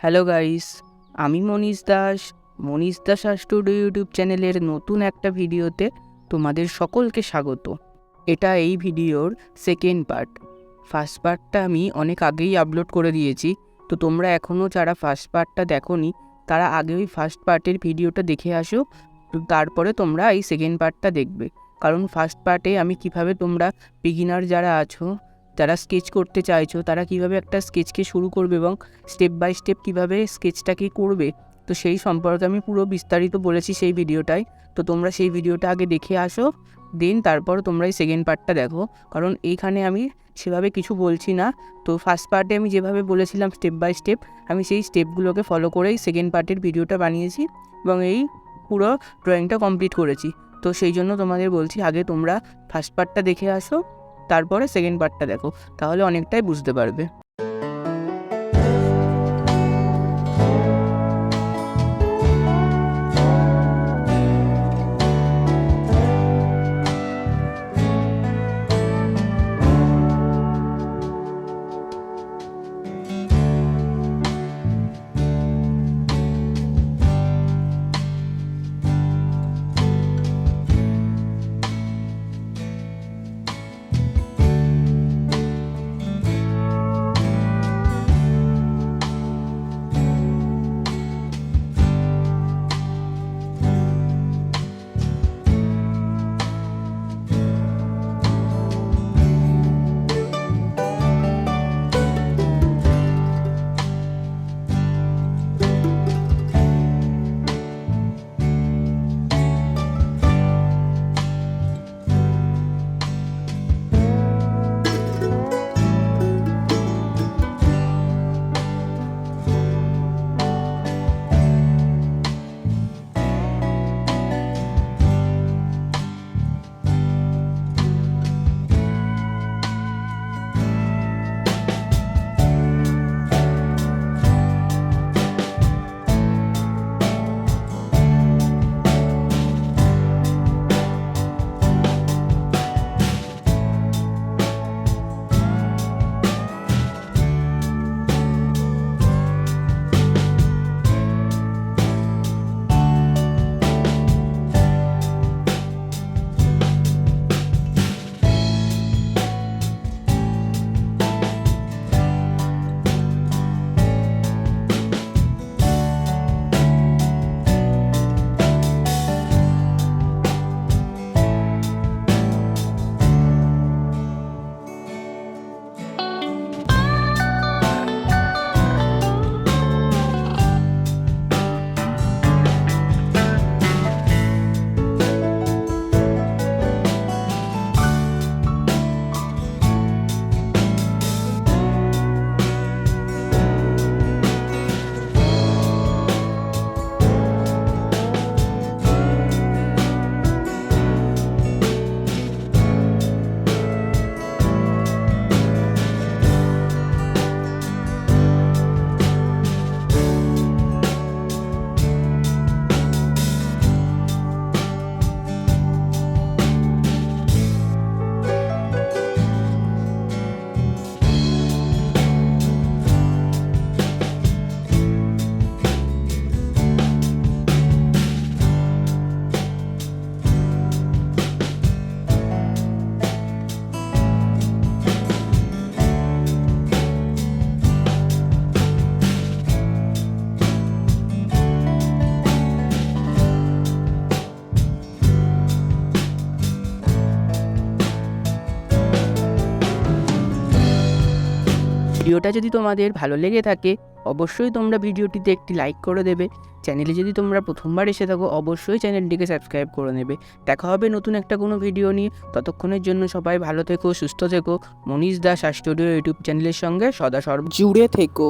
Hello guys, আমি মনীষ Das studio YouTube চ্যানেলের নতুন একটা ভিডিওতে তোমাদের সকলকে স্বাগত। এটা এই ভিডিওর সেকেন্ড পার্ট। ফার্স্ট পার্টটা আমি অনেক আগেই আপলোড করে দিয়েছি, তো তোমরা এখনও যারা ফার্স্ট পার্টটা দেখোনি তারা আগে ওই ফার্স্ট পার্টের ভিডিওটা দেখে আসো, তো তারপরে তোমরা এই সেকেন্ড পার্টটা দেখবে। কারণ ফার্স্ট পার্টে আমি কিভাবে তোমরা বিগিনার যারা আছো, যারা স্কেচ করতে চাইছো, তারা কিভাবে একটা স্কেচকে শুরু করবে এবং স্টেপ বাই স্টেপ কীভাবে স্কেচটাকে করবে, তো সেই সম্পর্কে আমি পুরো বিস্তারিত বলেছি সেই ভিডিওটায়। তো তোমরা সেই ভিডিওটা আগে দেখে আসো, দেন তারপর তোমরা এই সেকেন্ড পার্টটা দেখো। কারণ এইখানে আমি সেভাবে কিছু বলছি না। তো ফার্স্ট পার্টে আমি যেভাবে বলেছিলাম স্টেপ বাই স্টেপ, আমি সেই স্টেপগুলোকে ফলো করেই সেকেন্ড পার্টের ভিডিওটা বানিয়েছি এবং এই পুরো ড্রয়িংটা কমপ্লিট করেছি। তো সেই জন্য তোমাদের বলছি আগে তোমরা ফার্স্ট পার্টটা দেখে আসো, তারপরে সেকেন্ড পার্টটা দেখো, তাহলে অনেকটাই বুঝতে পারবে। ভিডিওটা যদি তোমাদের ভালো লেগে থাকে অবশ্যই তোমরা ভিডিওটিতে একটি লাইক করে দেবে। চ্যানেলে যদি তোমরা প্রথমবার এসে থাকো অবশ্যই চ্যানেলটিকে সাবস্ক্রাইব করে নেবে। দেখা হবে নতুন একটা কোনো ভিডিও নিয়ে। ততক্ষণের জন্য সবাই ভালো থেকো, সুস্থ থেকো। মনীষ দাস স্টুডিও ইউটিউব চ্যানেলের সঙ্গে সদা সর্বদা জুড়ে থেকো।